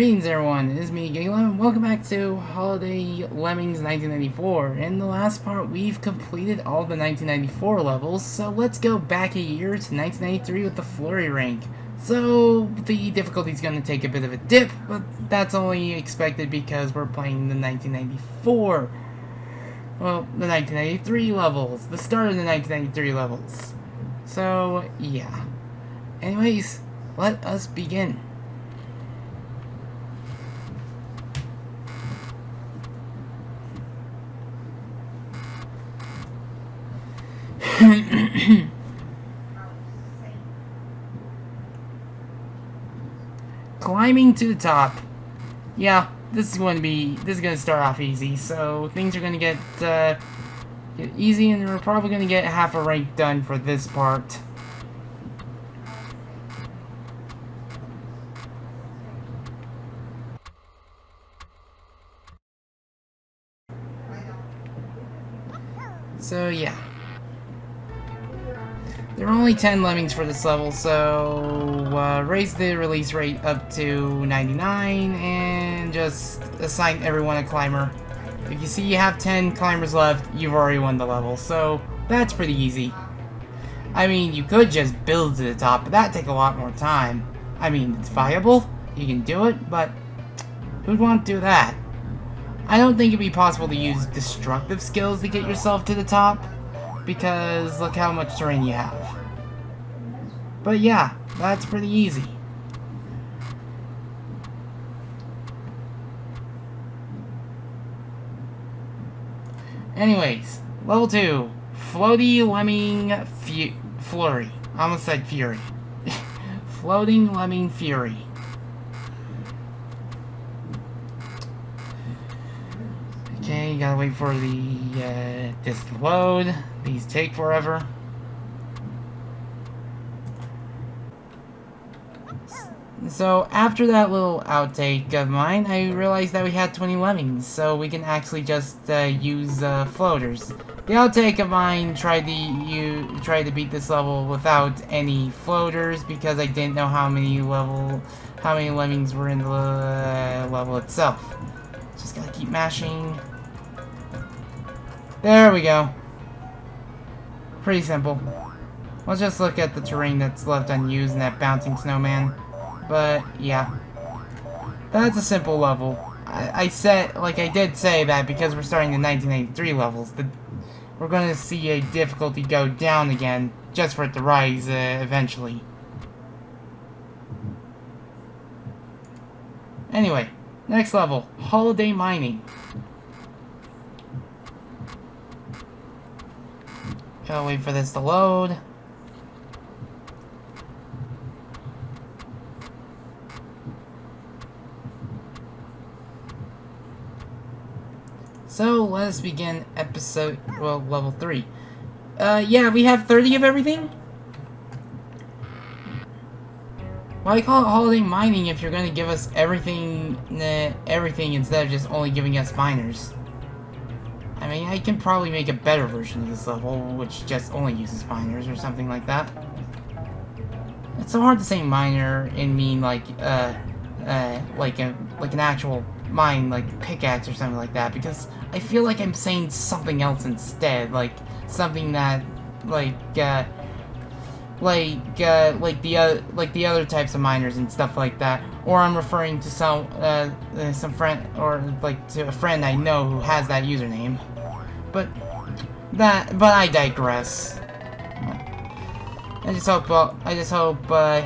Greetings everyone, it's me, Galen. Welcome back to Holiday Lemmings 1994. In the last part, we've completed all the 1994 levels, so let's go back a year to 1993 with the Flurry rank. So, the difficulty's gonna take a bit of a dip, but that's only expected because we're playing the 1994. Well, the 1993 levels, the start of the 1993 levels. So, yeah. Anyways, let us begin. Climbing to the top. Yeah, this is going to start off easy, so things are going to get easy, and we're probably going to get half a rank done for this part. So yeah. There are only 10 lemmings for this level, so raise the release rate up to 99 and just assign everyone a climber. If you see you have 10 climbers left, you've already won the level, so that's pretty easy. I mean, you could just build to the top, but that'd take a lot more time. I mean, it's viable, you can do it, but who'd want to do that? I don't think it'd be possible to use destructive skills to get yourself to the top, because look how much terrain you have. But yeah, that's pretty easy. Anyways, level 2, Floaty Lemming Flurry. I almost said Fury. Floating Lemming Fury. Okay, gotta wait for the this to load. These take forever. So after that little outtake of mine, I realized that we had 20 lemmings, so we can actually just use floaters. The outtake of mine tried to beat this level without any floaters because I didn't know how many lemmings were in the level itself. Just gotta keep mashing. There we go. Pretty simple. Let's just look at the terrain that's left unused in that bouncing snowman. But yeah, that's a simple level. I did say that because we're starting the 1983 levels, we're going to see a difficulty go down again, just for it to rise eventually. Anyway, next level, Holiday Mining. Gotta wait for this to load. So, let's begin level 3. Yeah, we have 30 of everything? Why call it Holiday Mining if you're gonna give us everything instead of just only giving us miners? I mean, I can probably make a better version of this level, which just only uses miners or something like that. It's so hard to say miner and mean like an actual mine, like pickaxe or something like that, because I feel like I'm saying something else instead, like something that like the other types of miners and stuff like that, or I'm referring to some friend, or like to a friend I know who has that username. But I digress. I just hope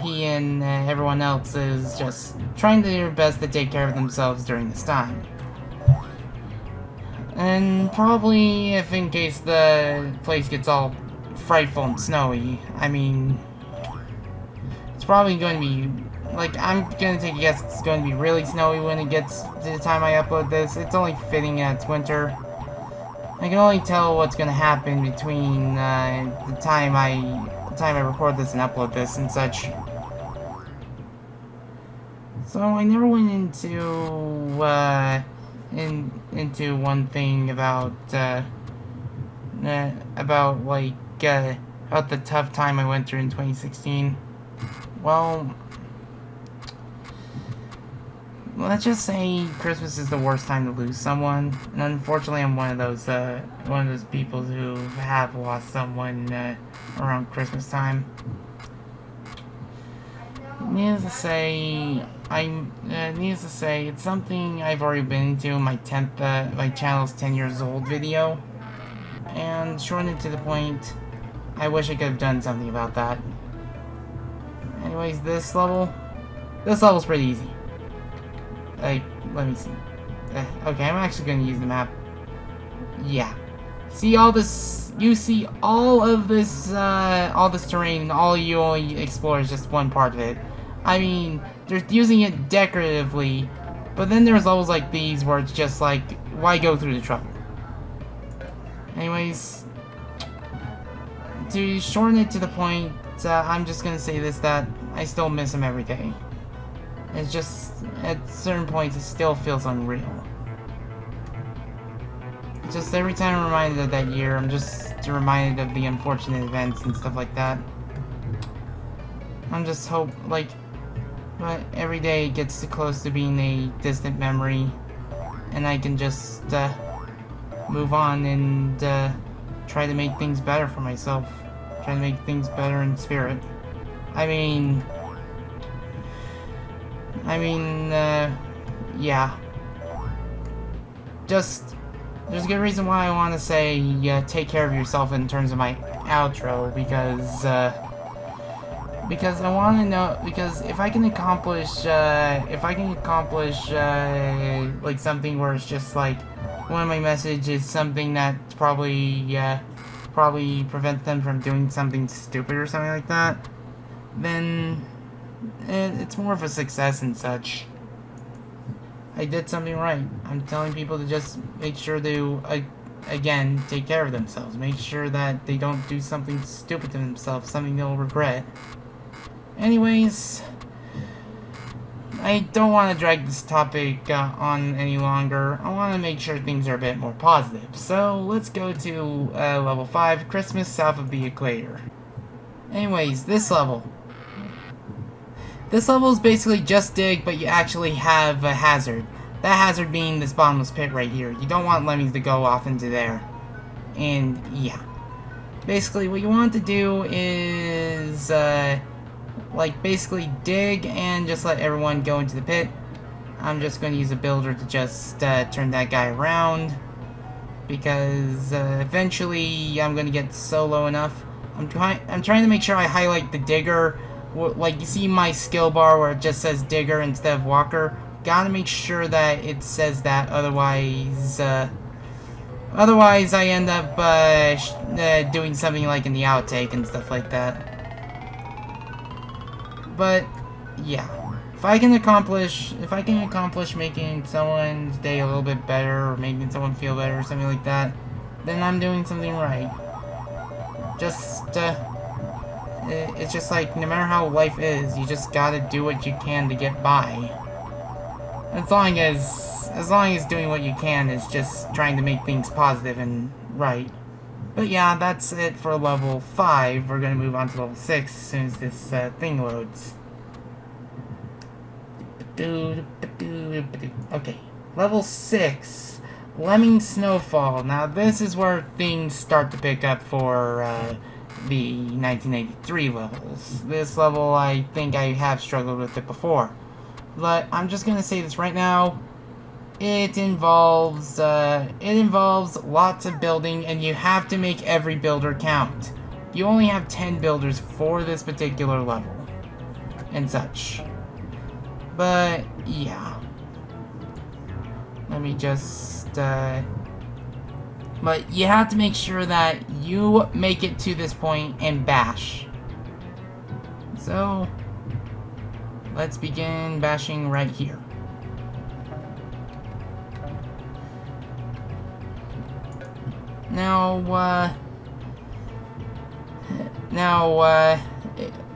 he and everyone else is just trying their best to take care of themselves during this time. And probably, if in case the place gets all frightful and snowy, I mean, it's probably going to be, like, I'm going to take a guess it's going to be really snowy when it gets to the time I upload this. It's only fitting that it's winter. I can only tell what's going to happen between the time I record this and upload this and such. So I never went into one thing about the tough time I went through in 2016. Well, let's just say Christmas is the worst time to lose someone, and unfortunately I'm one of those people who have lost someone around Christmas time. Needless to say, it's something I've already been into in my channel's 10 years old video, and shortened it to the point, I wish I could have done something about that. Anyways, this level's pretty easy. Like, let me see. Okay, I'm actually gonna use the map. Yeah. See all this, you see all of this terrain, all you only explore is just one part of it. I mean, they're using it decoratively, but then there's levels like these where it's just like, why go through the trouble? Anyways, to shorten it to the point, I'm just gonna say this, that I still miss him every day. It's just, at certain points, it still feels unreal. Just every time I'm reminded of that year, I'm just reminded of the unfortunate events and stuff like that. I'm just but every day it gets too close to being a distant memory, and I can just move on and try to make things better for myself. Try to make things better in spirit. I mean, yeah. There's a good reason why I want to say take care of yourself in terms of my outro, because I want to know, because if I can accomplish like something where it's just like one of my messages is something that probably prevents them from doing something stupid or something like that, then it's more of a success and such. I did something right. I'm telling people to just make sure to, again, take care of themselves. Make sure that they don't do something stupid to themselves, something they'll regret. Anyways, I don't want to drag this topic on any longer. I want to make sure things are a bit more positive. So let's go to level 5, Christmas South of the Equator. Anyways, this level is basically just dig, but you actually have a hazard. That hazard being this bottomless pit right here. You don't want lemmings to go off into there. And yeah. Basically what you want to do is like basically dig and just let everyone go into the pit. I'm just going to use a builder to just turn that guy around, because eventually I'm going to get so low enough. I'm trying to make sure I highlight the digger. Like, you see my skill bar where it just says digger instead of walker? Gotta make sure that it says that, otherwise I end up doing something like in the outtake and stuff like that. But yeah, if I can accomplish making someone's day a little bit better, or making someone feel better or something like that, then I'm doing something right. It's just like, no matter how life is, you just gotta do what you can to get by. As long as doing what you can is just trying to make things positive and right. But yeah, that's it for level 5. We're gonna move on to level 6 as soon as this thing loads. Okay, level 6. Lemming Snowfall. Now this is where things start to pick up for the 1983 levels. This level, I think I have struggled with it before. But I'm just gonna say this right now. It involves lots of building, and you have to make every builder count. You only have 10 builders for this particular level, and such. But yeah, let me just but you have to make sure that you make it to this point and bash. So let's begin bashing right here. Now,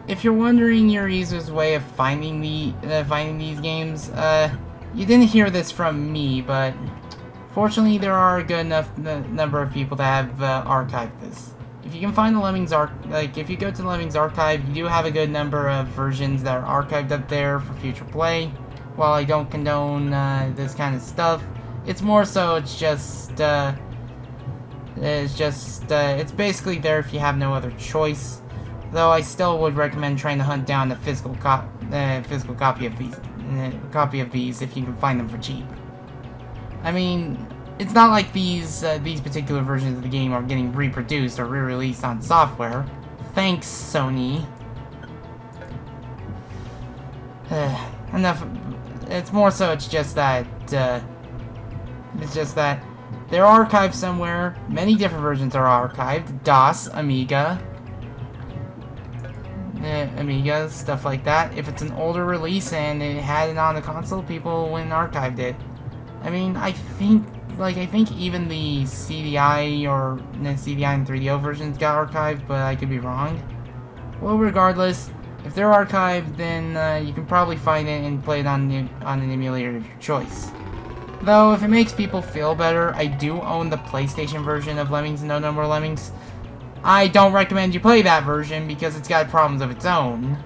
if you're wondering your easiest way of finding these games, you didn't hear this from me, but fortunately there are a good enough number of people that have archived this. If you can find the Lemmings if you go to the Lemmings archive, you do have a good number of versions that are archived up there for future play. while I don't condone this kind of stuff, it's more so it's basically there if you have no other choice. Though I still would recommend trying to hunt down a physical copy of these if you can find them for cheap. I mean, it's not like these particular versions of the game are getting reproduced or re-released on software. Thanks, Sony. Enough. It's more so it's just that they're archived somewhere. Many different versions are archived. DOS, Amiga, stuff like that. If it's an older release and it had it on the console, people went and archived it. I mean, I think even the CDI or the CDI and 3DO versions got archived, but I could be wrong. Well, regardless, if they're archived, then you can probably find it and play it on an emulator of your choice. Though, if it makes people feel better, I do own the PlayStation version of Lemmings and No More Lemmings. I don't recommend you play that version because it's got problems of its own.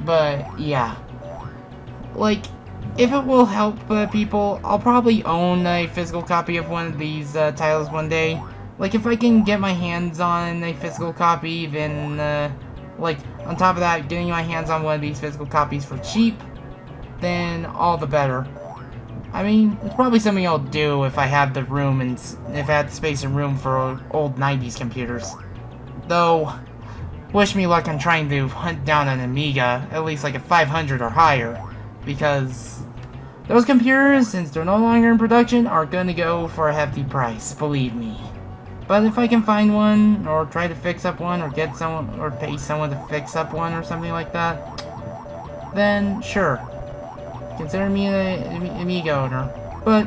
But, yeah. Like, if it will help people, I'll probably own a physical copy of one of these titles one day. Like, if I can get my hands on a physical copy, then, like, on top of that, getting my hands on one of these physical copies for cheap, then all the better. I mean, it's probably something I'll do if I have the room and if I have the space and room for old 90s computers. Though, wish me luck on trying to hunt down an Amiga, at least like a 500 or higher, because those computers, since they're no longer in production, are gonna go for a hefty price, believe me. But if I can find one, or try to fix up one, or get someone, or pay someone to fix up one, or something like that, then sure. Consider me an Amiga owner. But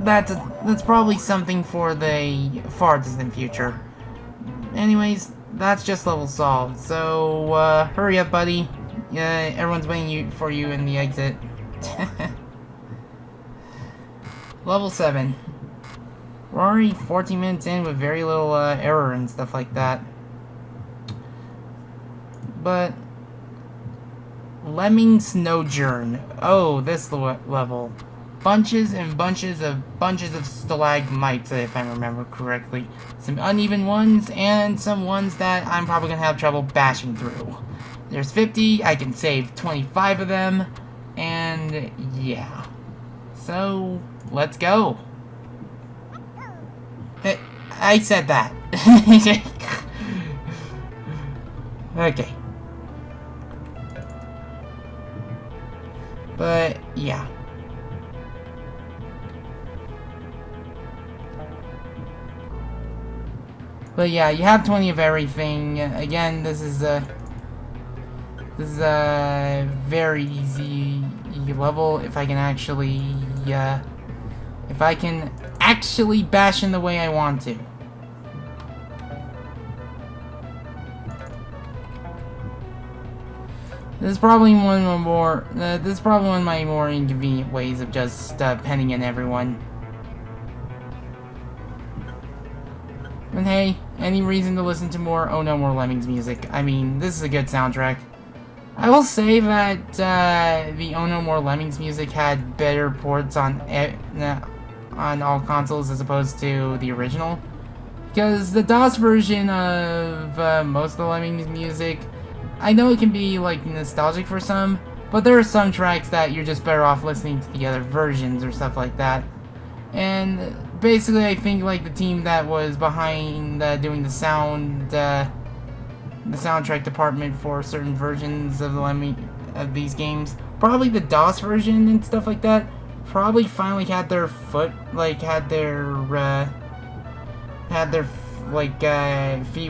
that's probably something for the far distant future. Anyways, that's just level solved. So hurry up, buddy. Everyone's waiting for you in the exit. Level 7. We're already 14 minutes in with very little error and stuff like that. But Lemmings Snowjourn. Oh, this level. Bunches and bunches of stalagmites, if I remember correctly. Some uneven ones, and some ones that I'm probably gonna have trouble bashing through. There's 50, I can save 25 of them, and yeah. So, let's go. Hey, I said that. Okay. But, yeah. But yeah, you have 20 of everything. Again, this is a very easy level if I can actually bash in the way I want to. This is probably one of my more inconvenient ways of just penning in everyone. And hey, any reason to listen to more Oh No More Lemmings music? I mean, this is a good soundtrack. I will say that the Oh No More Lemmings music had better ports on all consoles as opposed to the original. Because the DOS version of most of the Lemmings music, I know it can be like nostalgic for some, but there are some tracks that you're just better off listening to the other versions or stuff like that. And basically, I think like the team that was behind doing the soundtrack department for certain versions of these games, probably the DOS version and stuff like that, probably finally had their feet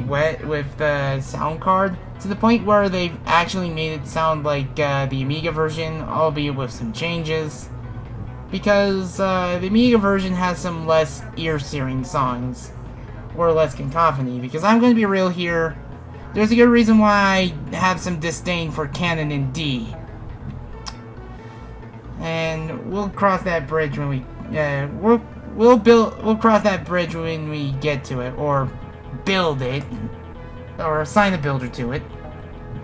wet with the sound card, to the point where they've actually made it sound like the Amiga version, albeit with some changes. Because the Amiga version has some less ear-searing songs, or less cacophony. Because I'm going to be real here, there's a good reason why I have some disdain for Canon in D. And we'll cross that bridge when we we'll cross that bridge when we get to it, or build it, or assign a builder to it.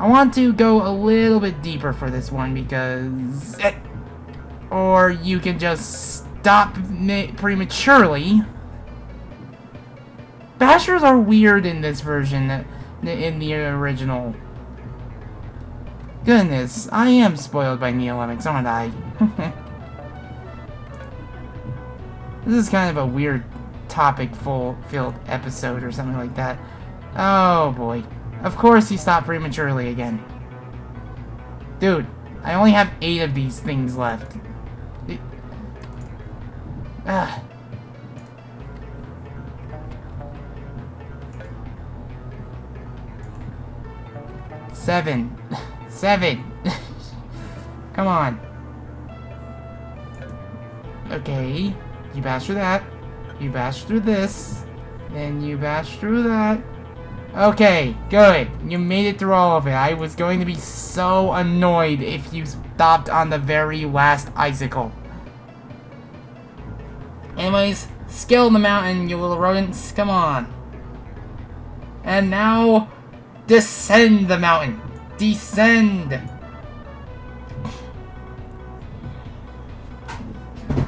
I want to go a little bit deeper for this one because or you can just stop prematurely. Bashers are weird in this version, in the original. Goodness, I am spoiled by Lemmings, aren't I? This is kind of a weird topic-filled episode or something like that. Oh boy. Of course you stop prematurely again. Dude, I only have 8 of these things left. Ugh. Seven. Come on. Okay. You bash through that. You bash through this. Then you bash through that. Okay, good. You made it through all of it. I was going to be so annoyed if you stopped on the very last icicle. Anyways, scale the mountain, you little rodents. Come on. And now, descend the mountain. Descend.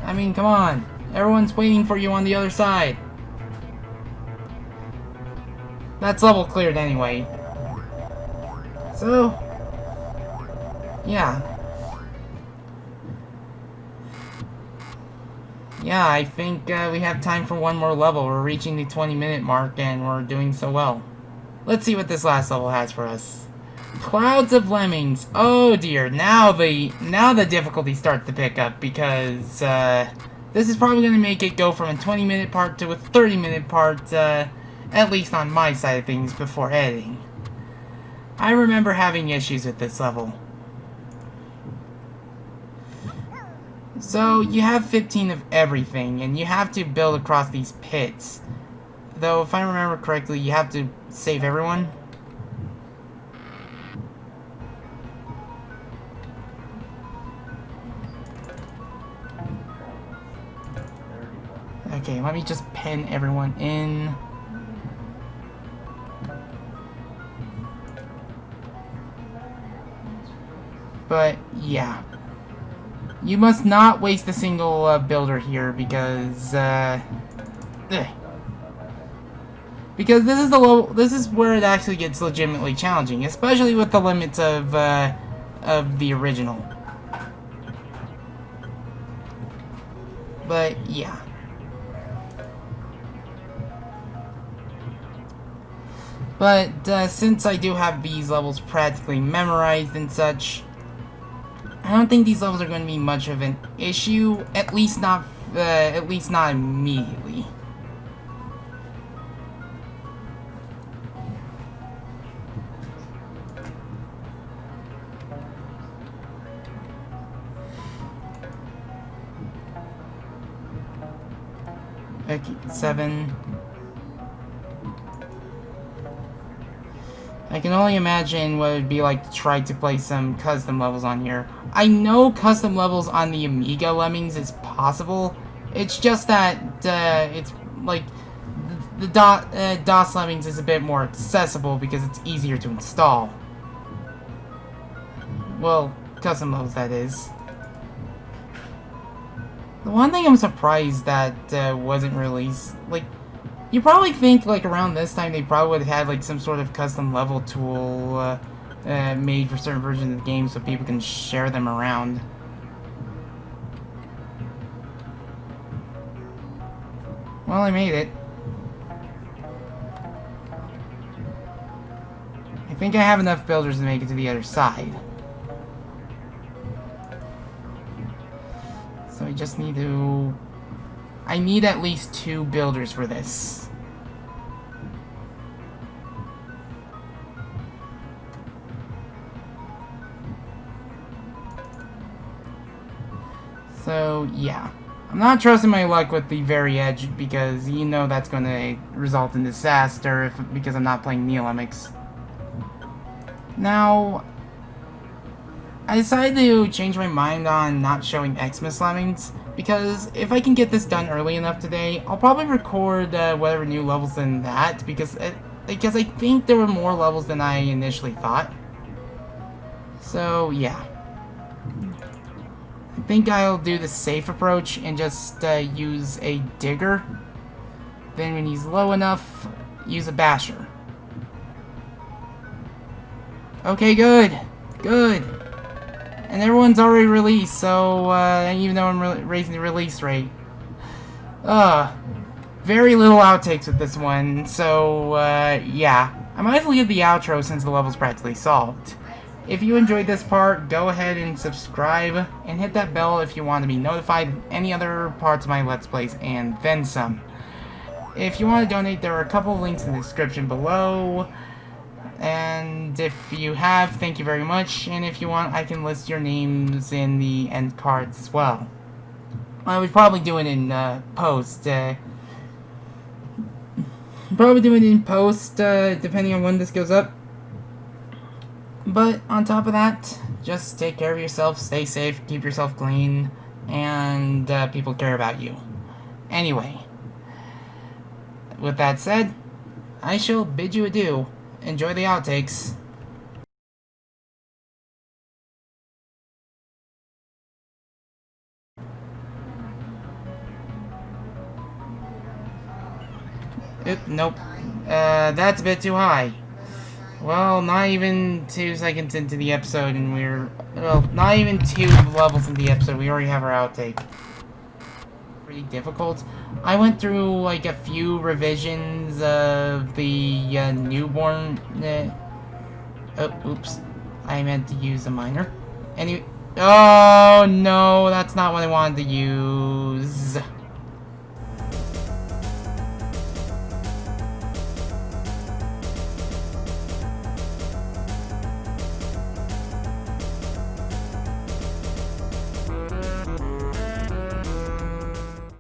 I mean, come on. Everyone's waiting for you on the other side. That's level cleared anyway. So, yeah. Yeah, I think we have time for one more level. We're reaching the 20-minute mark and we're doing so well. Let's see what this last level has for us. Clouds of Lemmings. Oh dear, now the difficulty starts to pick up because this is probably going to make it go from a 20-minute part to a 30-minute part, at least on my side of things before editing. I remember having issues with this level. So, you have 15 of everything, and you have to build across these pits. Though, if I remember correctly, you have to save everyone. Okay, let me just pen everyone in. But, yeah. You must not waste a single builder here because, because this is where it actually gets legitimately challenging, especially with the limits of the original. But, yeah. But, since I do have these levels practically memorized and such, I don't think these levels are going to be much of an issue, at least not immediately. Okay, 7. I can only imagine what it would be like to try to play some custom levels on here. I know custom levels on the Amiga Lemmings is possible. It's just that it's like the DOS Lemmings is a bit more accessible because it's easier to install. Well, custom levels, that is. The one thing I'm surprised that wasn't released, like, you probably think, like, around this time they probably would have had, like, some sort of custom level tool made for certain versions of the game so people can share them around. Well, I made it. I think I have enough builders to make it to the other side. So I just need to... I need at least 2 builders for this. So, yeah. I'm not trusting my luck with the very edge because you know that's going to result in disaster because I'm not playing Lemmings. Now, I decided to change my mind on not showing Xmas Lemmings because if I can get this done early enough today, I'll probably record whatever new levels than that because I think there were more levels than I initially thought. So, yeah. think I'll do the safe approach and just use a digger. Then when he's low enough, use a basher. Okay, good. Good. And everyone's already released, so even though I'm raising the release rate. Very little outtakes with this one, so yeah. I might as well give the outro since the level's practically solved. If you enjoyed this part, go ahead and subscribe, and hit that bell if you want to be notified of any other parts of my Let's Plays, and then some. If you want to donate, there are a couple of links in the description below. And if you have, thank you very much. And if you want, I can list your names in the end cards as well. I would probably do it in post. Probably do it in post, depending on when this goes up. But on top of that, just take care of yourself, stay safe, keep yourself clean, and people care about you. Anyway, with that said, I shall bid you adieu. Enjoy the outtakes. Nope. That's a bit too high. Well, not even 2 seconds into the episode and well, not even 2 levels into the episode, we already have our outtake. Pretty difficult. I went through like a few revisions of the newborn. Oh, oops! I meant to use a minor. Anyway, oh no, that's not what I wanted to use.